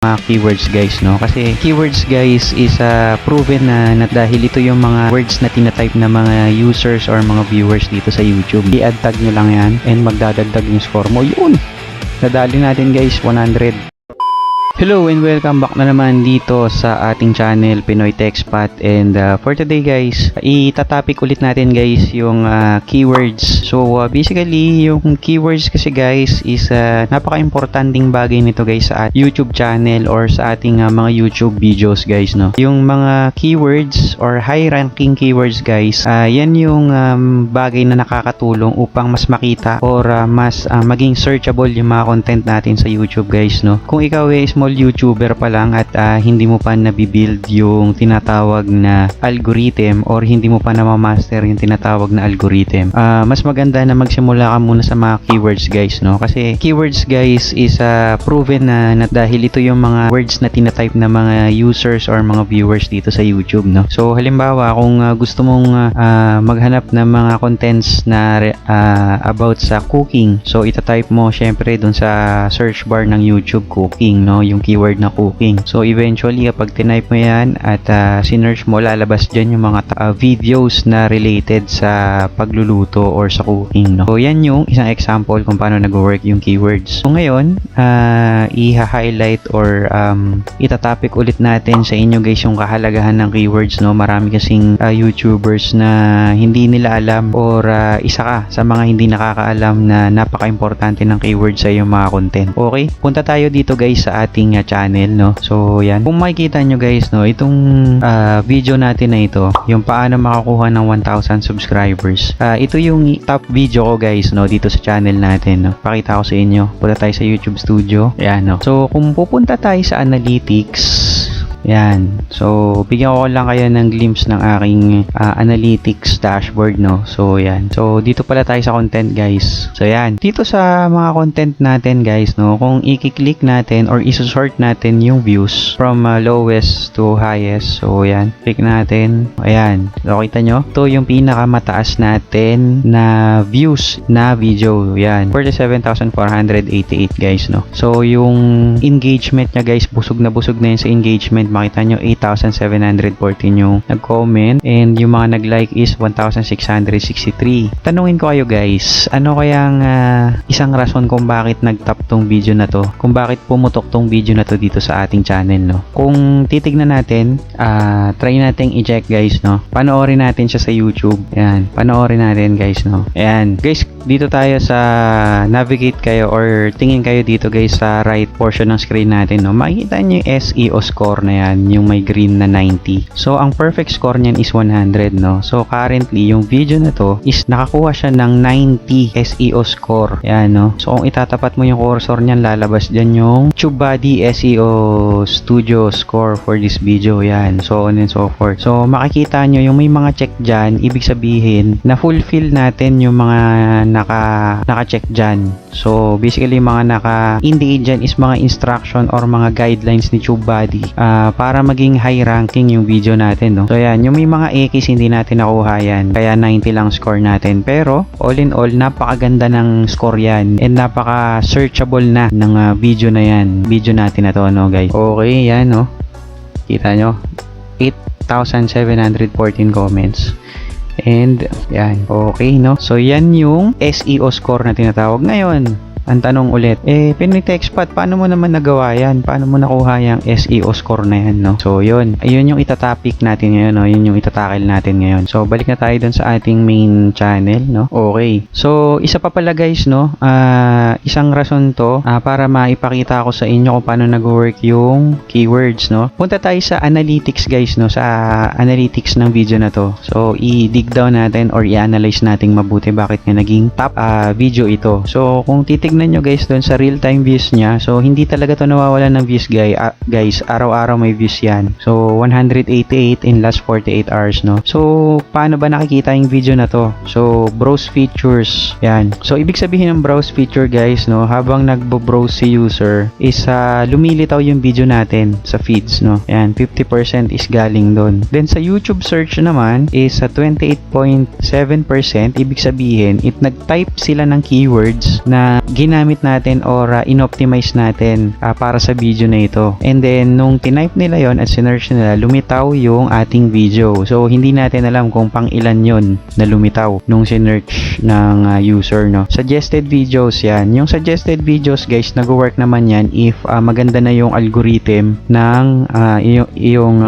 mga keywords guys, no? Kasi keywords guys is proven na dahil ito yung mga words na tinatype na mga users or mga viewers dito sa YouTube. I-add tag nyo lang yan and magdadagdag yung score mo. Yun! Nadali natin guys, 100. Hello and welcome back na naman dito sa ating channel Pinoy TechSpot, and for today guys, itatopic ulit natin guys yung keywords. So basically yung keywords kasi guys is napaka-importanting bagay nito guys sa YouTube channel or sa ating mga YouTube videos guys, no. Yung mga keywords or high ranking keywords guys, yan yung bagay na nakakatulong upang mas makita or mas maging searchable yung mga content natin sa YouTube guys, no. Kung ikaw ay small YouTuber pa lang at hindi mo pa nabibuild yung tinatawag na algorithm or hindi mo pa na-master yung tinatawag na algorithm, mas maganda na magsimula ka muna sa mga keywords guys, no. Kasi keywords guys is proven na dahil ito yung mga words na tinatype na mga users or mga viewers dito sa YouTube, no. So halimbawa kung gusto mong maghanap ng mga contents na about sa cooking, so itatype mo syempre dun sa search bar ng YouTube cooking, no, yung keyword na cooking. So eventually kapag tinype mo yan at sinearch mo, lalabas dyan yung mga videos na related sa pagluluto or sa cooking, no. So yan yung isang example kung paano nag-work yung keywords. So ngayon i-highlight or itatopic ulit natin sa inyo guys yung kahalagahan ng keywords, no. Marami kasing YouTubers na hindi nila alam or isa ka sa mga hindi nakakaalam na napaka-importante ng keywords sa iyong mga content. Okay, punta tayo dito guys sa ating channel, no. So yan, kung makikita nyo guys, no, itong video natin na ito, yung paano makakuha ng 1,000 subscribers, ito yung top video ko guys, no, dito sa channel natin, no. Pakita ko sa inyo, punta tayo sa YouTube Studio, yan, no. So kung pupunta tayo sa analytics, yan. So, bigyan ko lang kayo ng glimpse ng aking analytics dashboard, no. So, yan. So, dito pala tayo sa content, guys. So, yan. Dito sa mga content natin, guys, no, kung i-click natin or i-sort natin yung views from lowest to highest. So, yan. Click natin. Ayan. So, kita nyo? Ito yung pinakamataas natin na views na video. Yan. 47,488, guys, no. So, yung engagement niya, guys, busog na yun sa engagement. Makita nyo 8,714 yung nag-comment and yung mga nag-like is 1,663. Tanungin ko kayo guys, ano kayang isang rason kung bakit nag-top tong video na to? Kung bakit pumutok tong video na to dito sa ating channel, no? Kung titignan natin, try nating i-check guys, no? Panoorin natin siya sa YouTube. Ayan, panoorin natin guys, no? Ayan, guys, dito tayo sa navigate kayo or tingin kayo dito guys sa right portion ng screen natin, no? Makikita nyo yung SEO score na yan, yung may green na 90. So ang perfect score niyan is 100, no. So currently yung video na to is nakakuha siya ng 90 SEO score. Yan, no. So kung itatapat mo yung cursor niyan, lalabas diyan yung TubeBuddy SEO Studio score for this video. Yan, so on and so forth. So makikita nyo yung may mga check diyan, ibig sabihin na fulfill natin yung mga naka-check diyan. So basically mga naka-indicate diyan is mga instruction or mga guidelines ni TubeBuddy para maging high ranking yung video natin, no. So yan, yung may mga X hindi natin nakuha yan, kaya 90 lang score natin, pero all in all napakaganda ng score yan and napaka searchable na ng video na yan, video natin na to, no guys. Okay, yan, no, kita nyo 8,714 comments and yan, okay, no. So yan yung SEO score na tinatawag. Ngayon ang tanong ulit, Pinoy TechSpot, paano mo naman nagawa yan? Paano mo nakuha yung SEO score na yan, no? So, yun yung itatopic natin ngayon, no? Yun yung itatakil natin ngayon. So, balik na tayo dun sa ating main channel, no? Okay. So, isa pa pala guys, no? Isang rason to para maipakita ko sa inyo kung paano nag-work yung keywords, no? Punta tayo sa analytics guys, no? Sa analytics ng video na to. So, i-dig down natin or i-analyze natin mabuti bakit nga naging top video ito. So, kung titignan nyo guys doon sa real-time views niya, so hindi talaga to nawawala ng views guys, araw-araw may views yan. So 188 in last 48 hours, no. So paano ba nakikita yung video na to? So browse features, yan. So ibig sabihin ng browse feature guys, no, habang nagbo-browse si user is lumilitaw yung video natin sa feeds, no. Yan, 50% is galing doon. Then sa YouTube search naman is 28.7%, ibig sabihin nag-type sila ng keywords na ginamit natin or inoptimize natin para sa video na ito. And then nung tinype nila yon at sinearch nila, lumitaw yung ating video. So hindi natin alam kung pang ilan yon na lumitaw nung sinearch ng user, no. Suggested videos yan. Yung suggested videos guys, nag-work naman yan if maganda na yung algorithm ng iyong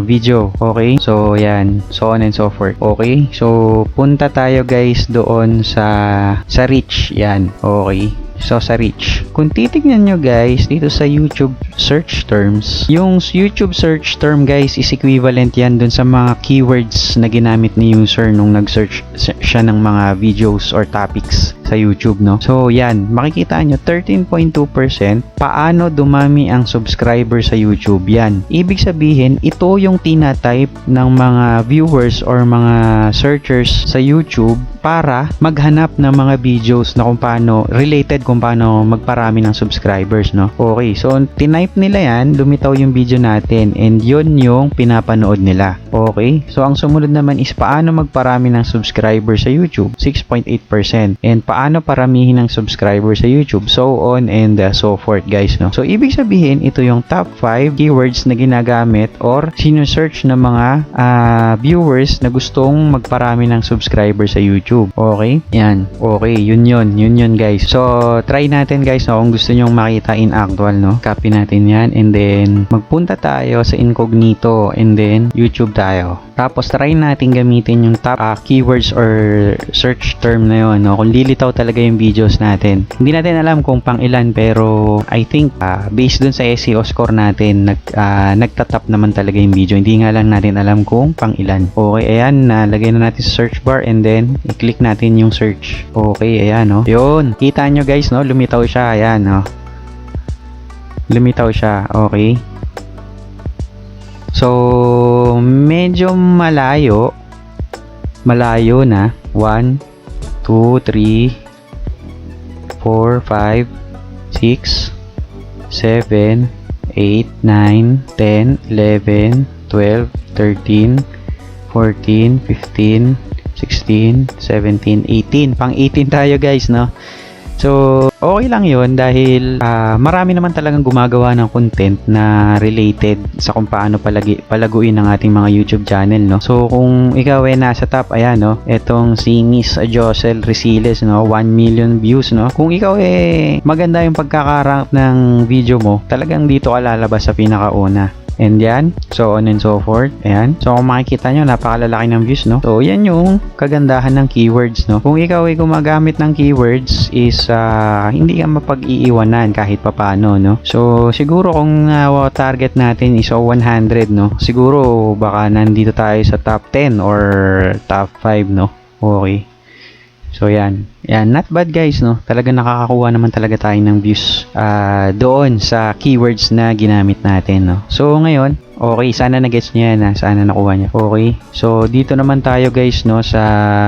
video. Okay? So yan, so on and so forth. Okay? So punta tayo guys doon sa reach. Yan. Okay? So sa reach, kung titignan nyo guys dito sa YouTube search terms, yung YouTube search term guys is equivalent yan dun sa mga keywords na ginamit ni user nung nag-search siya ng mga videos or topics sa YouTube, no? So yan, makikita nyo 13.2% paano dumami ang subscriber sa YouTube. Yan, ibig sabihin ito yung tinatype ng mga viewers or mga searchers sa YouTube para maghanap ng mga videos na kung paano related, kung paano magparami ng subscribers, no? Okay, so tinype nila yan, lumitaw yung video natin, and yun yung pinapanood nila. Okay, so ang sumunod naman is paano magparami ng subscribers sa YouTube, 6.8%, and paano paramihin ng subscribers sa YouTube, so on and so forth guys, no? So ibig sabihin ito yung top 5 keywords na ginagamit or sinesearch ng mga viewers na gustong magparami ng subscribers sa YouTube. Okay? Yan. Okay, yun guys. So try natin guys, no, kung gusto nyong makita in actual, no? Copy natin yan, and then magpunta tayo sa incognito, and then YouTube tayo. Tapos try natin gamitin yung top keywords or search term na yun, no? Kung lilitaw talaga yung videos natin. Hindi natin alam kung pang ilan, pero I think based dun sa SEO score natin, nagtatap naman talaga yung video. Hindi nga lang natin alam kung pang ilan. Okay, ayan, nalagay na natin sa search bar, and then i-click natin yung search. Okay, ayan, no? Yun, kita nyo guys, no? Lumitaw siya, ayan, no? Lumitaw siya, okay. So medyo malayo na. 1 2 3 4 5 6 7 8 9 10 11 12 13 14 15 16 17 18, pang 18 tayo guys, no? So okay lang yun dahil marami naman talagang gumagawa ng content na related sa kung paano palaguin ang ating mga YouTube channel, no? So kung ikaw ay nasa top, ayan, no, etong si Miss Josel Resiles, no, 1 million views, no? Kung ikaw maganda yung pagkakarank ng video mo, talagang dito ka lalabas sa pinakauna. And yan, so on and so forth. Ayan. So kung makikita nyo, napakalalaki ng views, no? So yan yung kagandahan ng keywords, no? Kung ikaw ay gumagamit ng keywords is hindi ka mapag-iiwanan kahit papano, no? So siguro kung target natin is 100, no? Siguro baka nandito tayo sa top 10 or top 5, no? Okay. So yan, not bad guys, no? Talaga nakakakuha naman talaga tayo ng views doon sa keywords na ginamit natin, no? So ngayon, okay, sana na-gets niya yan, sana nakuha niya. Okay, so dito naman tayo guys, no,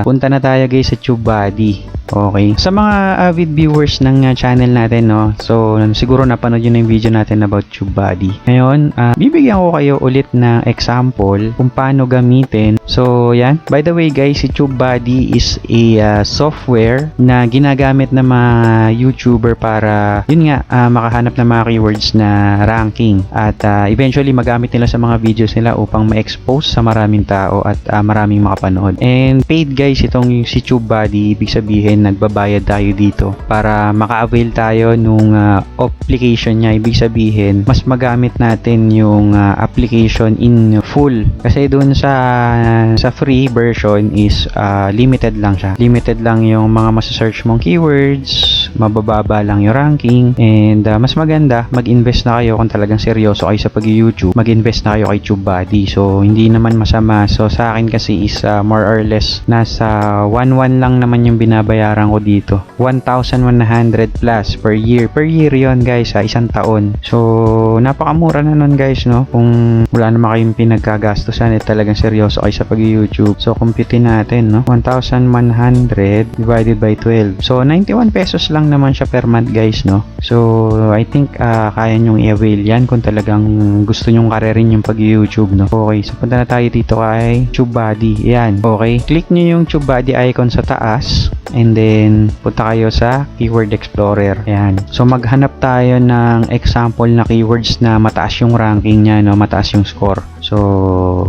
punta na tayo guys sa TubeBuddy. Okay, sa mga avid viewers ng channel natin, no, so siguro napanood yun na yung video natin about TubeBuddy. Ngayon, bibigyan ko kayo ulit ng example kung paano gamitin. So yan, by the way guys, si TubeBuddy is a software na ginagamit ng mga YouTuber para yun nga, makahanap ng mga keywords na ranking at eventually magamit nila sa mga videos nila upang ma-expose sa maraming tao at maraming makapanood. And paid guys itong si TubeBuddy, ibig sabihin nagbabayad tayo dito para maka-avail tayo nung application niya. Ibig sabihin mas magamit natin yung application in full, kasi dun sa free version is limited lang siya. Limited lang yung mga masasearch mong keywords, mabababa lang yung ranking, and mas maganda mag-invest na kayo kung talagang seryoso kayo sa pag-YouTube. Mag-invest na kayo kay TubeBuddy. So hindi naman masama. So sa akin kasi is more or less nasa 1.1 lang naman yung binabayaran ko dito. 1,100 plus per year. Per year yon guys, isang taon. So napakamura na nun guys, no? Kung wala naman kayong pinagkagastusan at talagang seryoso kayo sa pag-YouTube. So compute natin, no? 1,100 divided by 12. So 91 pesos lang lang naman siya per month guys, no? So I think kaya nyong i-avail yan kung talagang gusto nyong karerin yung pag-YouTube, no? Okay, so punta na tayo dito kay TubeBuddy. Yan, okay. Click nyo yung TubeBuddy icon sa taas and then punta kayo sa Keyword Explorer. Yan. So maghanap tayo ng example na keywords na mataas yung ranking niya, no? Mataas yung score. So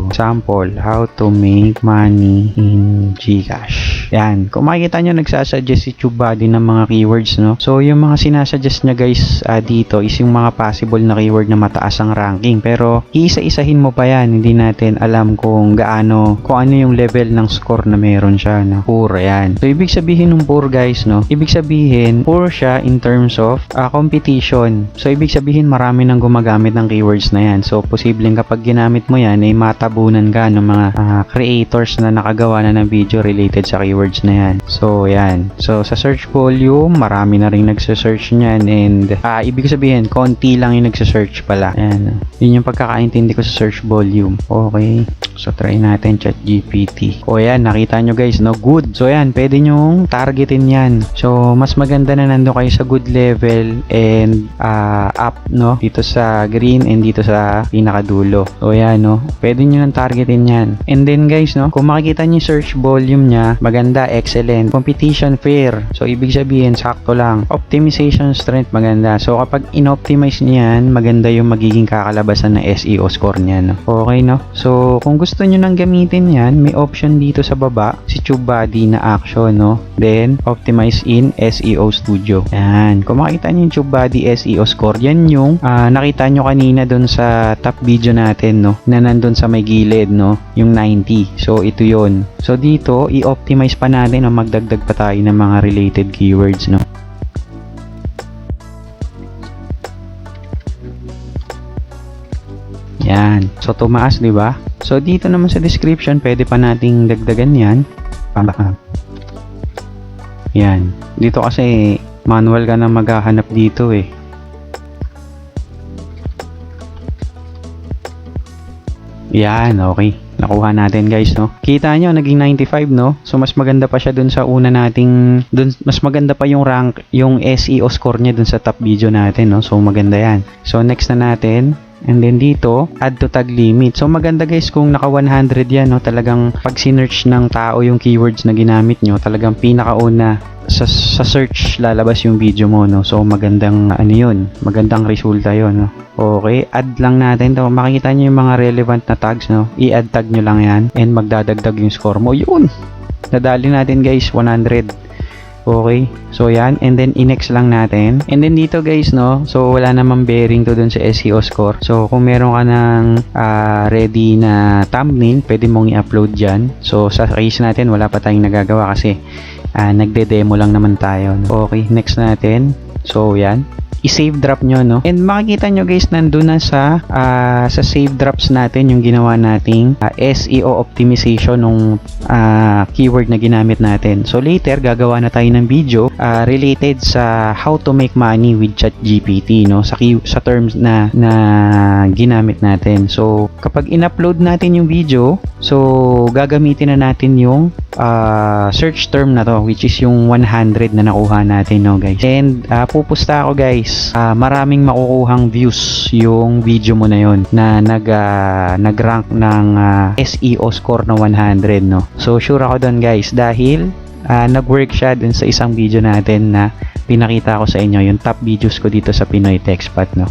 example, how to make money in GCash. Yan. Kung makikita nyo, nagsasuggest si TubeBuddy ng mga keywords, no? So yung mga sinasuggest niya guys dito is yung mga possible na keyword na mataas ang ranking. Pero iisa-isahin mo pa yan. Hindi natin alam kung ano yung level ng score na meron siya, no? Poor, yan. So ibig sabihin ng poor guys, no? Ibig sabihin poor siya in terms of competition. So ibig sabihin marami nang gumagamit ng keywords na yan. So posibleng kapag ginamit mo yan ay matabunan ka ng mga creators na nakagawa na ng video related sa keywords na yan. So yan. So sa search volume, marami na rin nagse-search niyan and ibig sabihin konti lang yung nagse-search pala. Yan. Yun yung pagkakaintindi ko sa search volume. Okay. So try natin ChatGPT. O yan, nakita nyo guys, no? Good. So yan, pwede nyong targetin yan. So mas maganda na nandun kayo sa good level and up, no? Dito sa green and dito sa pinakadulo. So yan, no? Pwede nyo nang targetin yan. And then guys, no? Kung makikita nyo yung search volume nya, maganda, excellent. Competition fair. So ibig sabihin, sakto lang. Optimization strength, maganda. So kapag in-optimize niyan, maganda yung magiging kakalabasan ng SEO score niyan, no? Okay, no? So kung gusto nyo nang gamitin yan, may option dito sa baba, si TubeBuddy na action, no? Then, optimize in SEO Studio. Yan. Kung makita nyo yung TubeBuddy SEO score, yan yung nakita nyo kanina dun sa top video natin, no? Na nandun sa may gilid, no? Yung 90. So, ito yon. So, dito, i-optimize pa natin, no? Magdagdag pa tayo ng mga related keywords, no? Yan. So, tumaas, di ba? So, dito naman sa description, pwede pa nating dagdagan yan. Yan. Dito kasi, manual ka na maghahanap dito eh. Yan, okay. Nakuha natin guys, no? Kita nyo, naging 95, no? So, mas maganda pa siya dun sa una nating, mas maganda pa yung rank, yung SEO score niya dun sa top video natin, no? So, maganda yan. So, next na natin. And then dito, add to tag limit. So maganda guys kung naka 100 yan, no? Talagang pag sinearch ng tao yung keywords na ginamit nyo, talagang pinakauna sa search lalabas yung video mo, no? So magandang ano yun, magandang resulta yun, no? Okay, add lang natin to. Makikita nyo yung mga relevant na tags, no? I-add tag nyo lang yan and magdadagdag yung score mo. Yun! Nadali natin guys, 100. Okay, so yan, and then i-next lang natin. And then dito guys, no, so wala namang bearing to dun sa SEO score. So kung meron ka ng ready na thumbnail, pwede mong i-upload dyan. So sa case natin, wala pa tayong nagagawa kasi nagde-demo lang naman tayo, no? Okay, next natin. So yan, i-save drop nyo, no? And makikita nyo guys, nandun na sa save drops natin yung ginawa nating SEO optimization ng keyword na ginamit natin. So later, gagawa na tayo ng video related sa how to make money with ChatGPT, no? Sa terms na ginamit natin. So kapag in-upload natin yung video, so gagamitin na natin yung search term na to, which is yung 100 na nakuha natin, no guys? And pupusta ako guys, maraming makukuhang views yung video mo na yon na nag-rank ng SEO score na 100, no? So sure ako doon guys dahil nag-work siya dun sa isang video natin na pinakita ko sa inyo, yung top videos ko dito sa Pinoy TechSpot, no?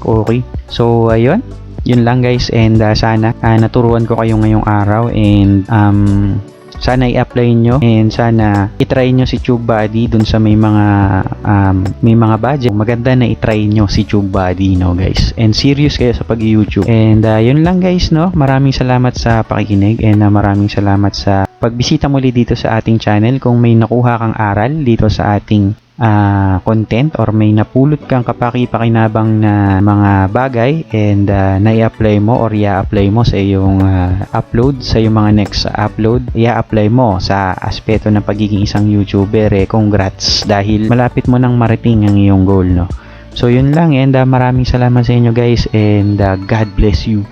Okay, so ayun, yun lang guys, and sana naturuan ko kayo ngayong araw, and sana i-apply nyo and sana i-try nyo si TubeBuddy dun sa may mga budget. Maganda na i-try nyo si TubeBuddy, no guys, and serious kayo sa pag-YouTube. And yun lang guys, no? Maraming salamat sa pakikinig and maraming salamat sa pagbisita muli dito sa ating channel. Kung may nakuha kang aral dito sa ating content or may napulot kang kapaki-pakinabang na mga bagay and na-i-apply mo or i-apply mo sa iyong upload, sa iyong mga next upload, i-apply mo sa aspeto ng pagiging isang YouTuber, congrats, dahil malapit mo nang marating ang iyong goal, no? So yun lang, and maraming salamat sa inyo guys, and God bless you.